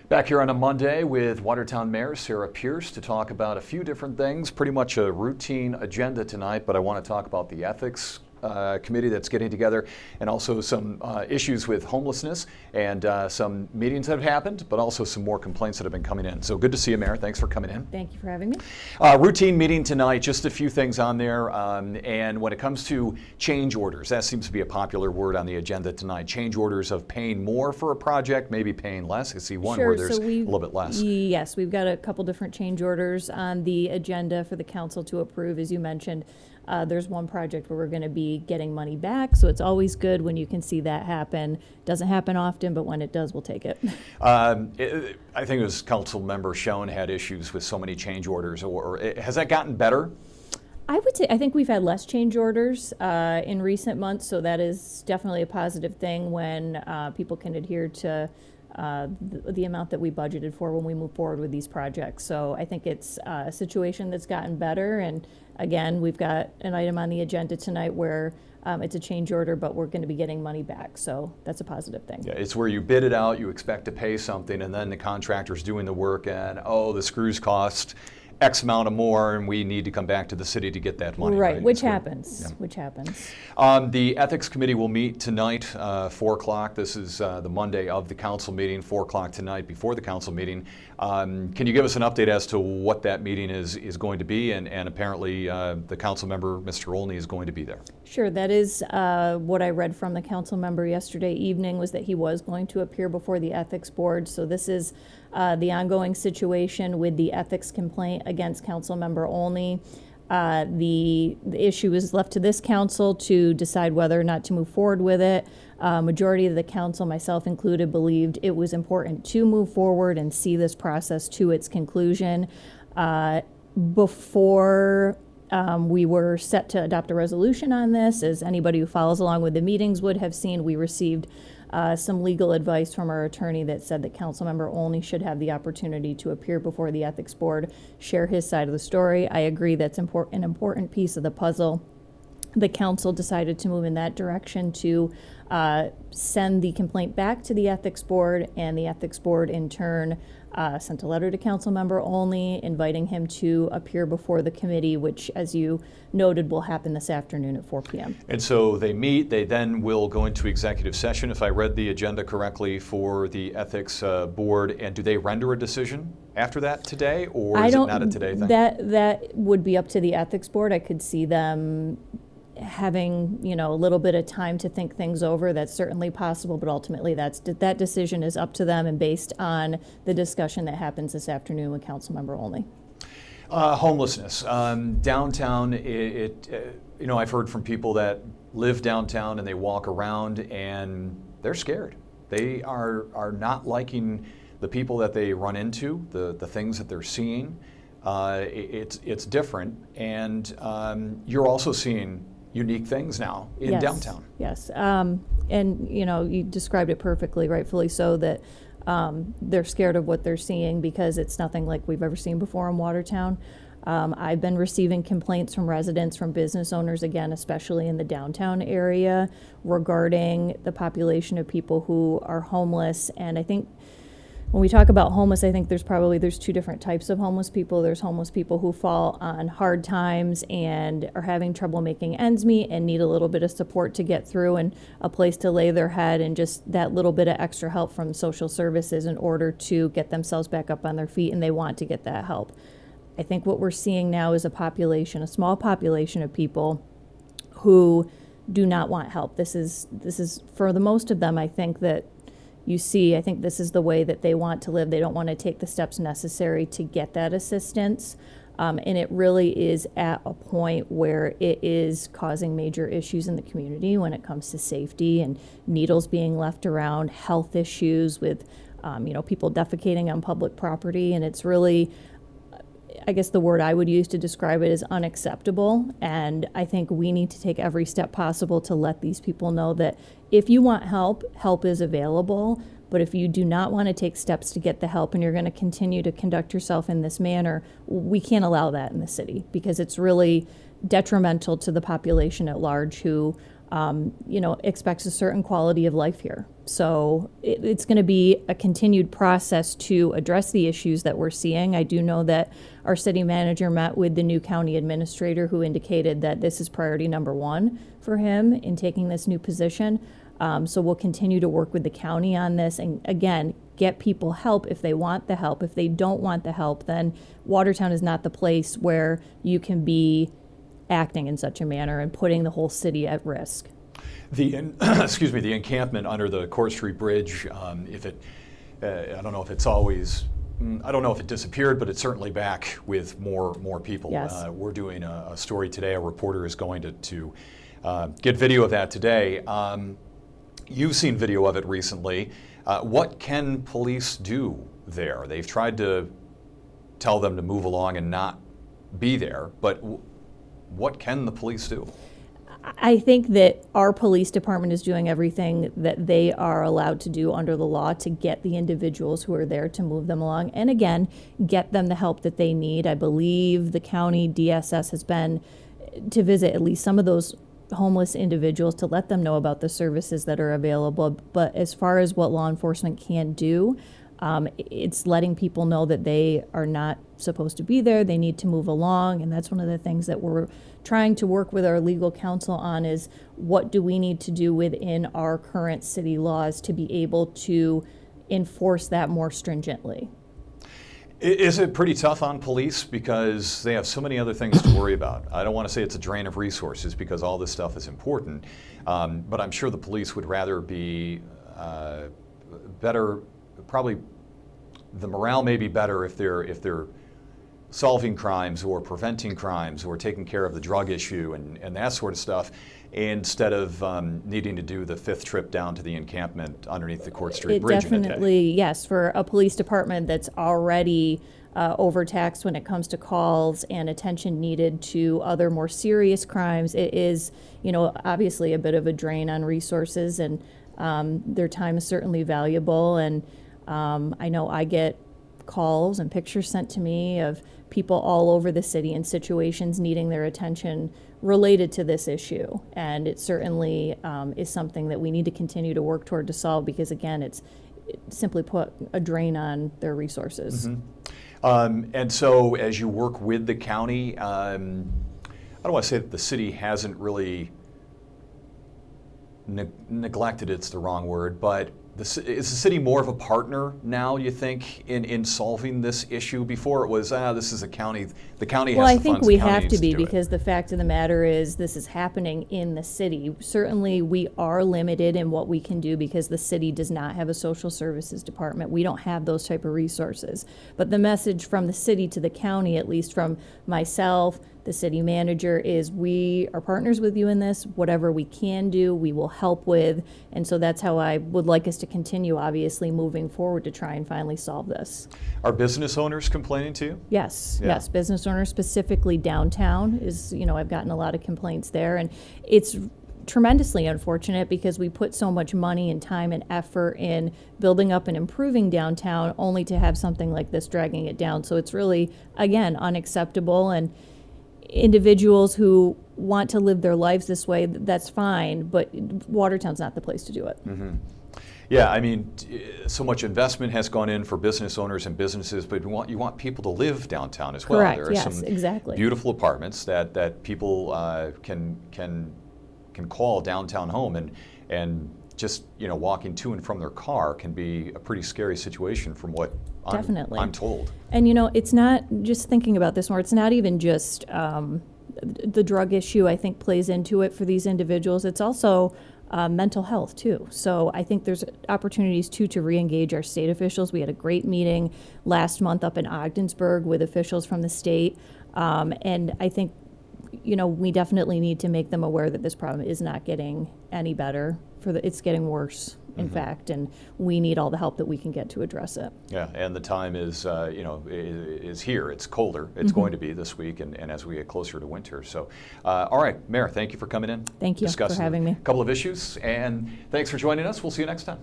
Back here on a Monday with Watertown Mayor Sarah Pierce to talk about a few different things. Pretty much a routine agenda tonight, but I want to talk about the ethics committee that's getting together, and also some issues with homelessness and some meetings that have happened, but also some more complaints that have been coming in. So good to see you, Mayor. Thanks for coming in. Thank you for having me. Routine meeting tonight, just a few things on there. And when it comes to change orders, that seems to be a popular word on the agenda tonight. Change orders of paying more for a project, maybe paying less. I see one where there's a little bit less. Yes, we've got a couple different change orders on the agenda for the council to approve, as you mentioned. There's one project where we're going to be getting money back, so it's always good when you can see that happen. Doesn't happen often, but when it does, we'll take it. I think it was Council Member Schoen had issues with so many change orders, or has that gotten better? I would say, I think we've had less change orders in recent months, so that is definitely a positive thing when people can adhere to the amount that we budgeted for when we move forward with these projects. So I think it's a situation that's gotten better, and again, we've got an item on the agenda tonight where it's a change order, but we're going to be getting money back, so that's a positive thing. Yeah, it's where you bid it out, you expect to pay something, and then the contractor's doing the work, and oh, the screws cost X amount of more, and we need to come back to the city to get that money. Right, which happens. Yeah. Which happens. The Ethics Committee will meet tonight, 4 o'clock. This is the Monday of the council meeting, 4 o'clock tonight before the council meeting. Can you give us an update as to what that meeting is going to be? And apparently the council member, Mr. Olney, is going to be there. Sure, that is what I read from the council member yesterday evening, was that he was going to appear before the ethics board. So this is the ongoing situation with the ethics complaint against Council Member Olney. The issue is left to this council to decide whether or not to move forward with it. Majority of the council, myself included, believed it was important to move forward and see this process to its conclusion. Before we were set to adopt a resolution on this, as anybody who follows along with the meetings would have seen, we received some legal advice from our attorney that said that Councilmember Olney should have the opportunity to appear before the ethics board, share his side of the story. I agree that's an important piece of the puzzle. The council decided to move in that direction to send the complaint back to the ethics board, and the ethics board in turn sent a letter to Councilmember Olney inviting him to appear before the committee, which, as you noted, will happen this afternoon at 4 p.m. And so they meet, they then will go into executive session, if I read the agenda correctly, for the ethics board. And do they render a decision after that today, or is it not a today thing? That would be up to the ethics board. I could see them having, a little bit of time to think things over. That's certainly possible, but ultimately that decision is up to them and based on the discussion that happens this afternoon with Councilmember Olney. Homelessness. Downtown, I've heard from people that live downtown and they walk around and they're scared. They are not liking the people that they run into, the things that they're seeing. It's different, and you're also seeing unique things now in downtown. Yes, and you described it perfectly, rightfully so, that they're scared of what they're seeing because it's nothing like we've ever seen before in Watertown. I've been receiving complaints from residents, from business owners, again, especially in the downtown area, regarding the population of people who are homeless. And I think when we talk about homeless, I think there's two different types of homeless people. There's homeless people who fall on hard times and are having trouble making ends meet and need a little bit of support to get through and a place to lay their head, and just that little bit of extra help from social services in order to get themselves back up on their feet, and they want to get that help. I think what we're seeing now is a small population of people who do not want help. This is for the most of them, I think I think this is the way that they want to live. They don't want to take the steps necessary to get that assistance. And it really is at a point where it is causing major issues in the community when it comes to safety and needles being left around, health issues with, people defecating on public property. And it's really, I guess the word I would use to describe it is unacceptable. And I think we need to take every step possible to let these people know that if you want help, help is available. But if you do not want to take steps to get the help and you're going to continue to conduct yourself in this manner, we can't allow that in the city, because it's really detrimental to the population at large who, expects a certain quality of life here. So it's going to be a continued process to address the issues that we're seeing. I do know that our city manager met with the new county administrator, who indicated that this is priority number one for him in taking this new position. So we'll continue to work with the county on this, and again, get people help if they want the help. If they don't want the help, then Watertown is not the place where you can be acting in such a manner and putting the whole city at risk. Excuse me, the encampment under the Court Street Bridge, if it, I don't know if it's always, I don't know if it disappeared, but it's certainly back with more people. Yes. We're doing a story today. A reporter is going to get video of that today. You've seen video of it recently. What can police do there? They've tried to tell them to move along and not be there, but what can the police do? I think that our police department is doing everything that they are allowed to do under the law to get the individuals who are there to move them along, and again, get them the help that they need. I believe the county DSS has been to visit at least some of those homeless individuals to let them know about the services that are available. But as far as what law enforcement can do, it's letting people know that they are not supposed to be there. They need to move along, and that's one of the things that we're trying to work with our legal counsel on, is what do we need to do within our current city laws to be able to enforce that more stringently. Is it pretty tough on police because they have so many other things to worry about? I don't want to say it's a drain of resources because all this stuff is important, but I'm sure the police would rather be better. Probably the morale may be better if they're solving crimes or preventing crimes or taking care of the drug issue and that sort of stuff, instead of needing to do the 5th trip down to the encampment underneath the Court Street Bridge in a day. Definitely, yes, for a police department that's already overtaxed when it comes to calls and attention needed to other more serious crimes, it is, obviously a bit of a drain on resources, and their time is certainly valuable. And I know I get calls and pictures sent to me of people all over the city in situations needing their attention related to this issue. And it certainly is something that we need to continue to work toward to solve, because again, it simply put a drain on their resources. Mm-hmm. And so as you work with the county, I don't want to say that the city hasn't really neglected, it's the wrong word, but is the city more of a partner now, you think, in solving this issue? Before it was, this is a county, the county has the funds. Well, I think we have to be, because the fact of the matter is this is happening in the city. Certainly we are limited in what we can do because the city does not have a social services department. We don't have those type of resources. But the message from the city to the county, at least from myself, the city manager, is we are partners with you in this. Whatever we can do, we will help with. And so that's how I would like us to continue, obviously, moving forward to try and finally solve this. Are business owners complaining to you? Yes, yes. Business owners, specifically downtown, is, I've gotten a lot of complaints there. And it's tremendously unfortunate because we put so much money and time and effort in building up and improving downtown, only to have something like this dragging it down. So it's really, again, unacceptable. And individuals who want to live their lives this way, that's fine, but Watertown's not the place to do it. Mm-hmm. Yeah, I mean, so much investment has gone in for business owners and businesses, but you want people to live downtown as well. Correct, There are yes, some exactly. beautiful apartments that people can call downtown home, and just walking to and from their car can be a pretty scary situation from what I'm told. And it's not just thinking about this more. It's not even just the drug issue, I think, plays into it for these individuals. It's also mental health too. So I think there's opportunities too to re-engage our state officials. We had a great meeting last month up in Ogdensburg with officials from the state, and I think we definitely need to make them aware that this problem is not getting any better. It's getting worse, in fact, and we need all the help that we can get to address it. Yeah, and the time is is here. It's colder. It's going to be this week, and as we get closer to winter. So, all right, Mayor, thank you for coming in. Thank you for having me. A couple of issues, and thanks for joining us. We'll see you next time.